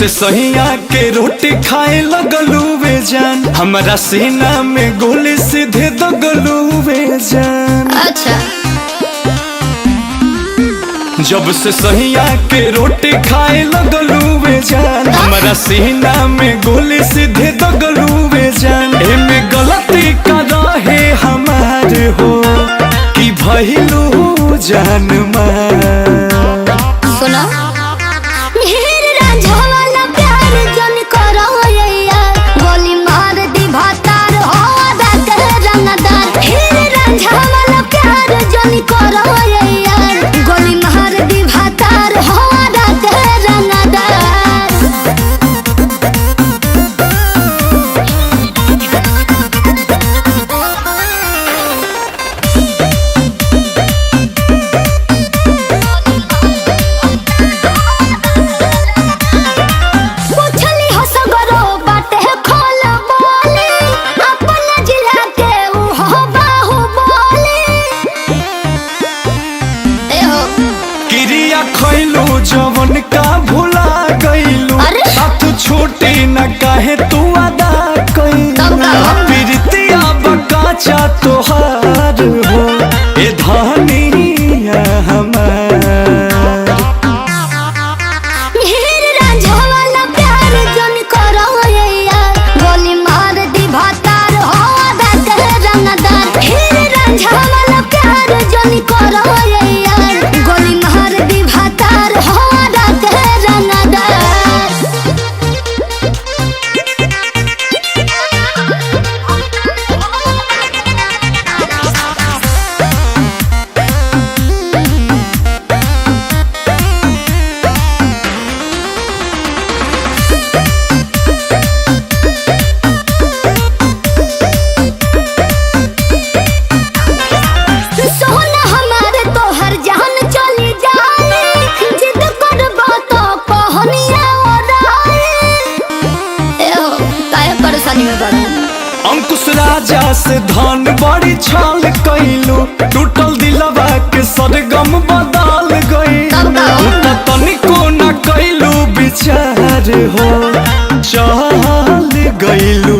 से सहिया के रोटी खाए लगलू वे जान, हमारा सीना में गोली सीधे दगलू वे जान। अच्छा जब से सहिया के रोटी खाए लगलू वे जान, हमारा सीना में गोली सीधे दगलू वे जान। एमे गलती का रहे हमार हो कि भइलू जान मार। सुनो ढेर रांझा वाला प्यार जन करो यार, गोली मार दी भातार हो रात रंगदार। ढेर रांझा वाला प्यार जन करो यार, गोली मार दी भातार हो रात रंगदार। खैलू जवन का भुला गईलू, साथ छोटी न काहे तू अदा कैलू। प्रीतिया बकाचा तोहार हो ए धनिया हमार। ढेर रांझा वाला प्यार जन करो यार, गोली मार दी भातार हो रात रंगदार। ढेर रांझा वाला प्यार जन करो यार, गोली मार दी भातार हो रात रंगदार। अंकुश राजा से धन बड़ी छाल कैलू, टूटल दिलवा के सरगम बदल गई। तनिको न कैलू विचार हो चल गईलू।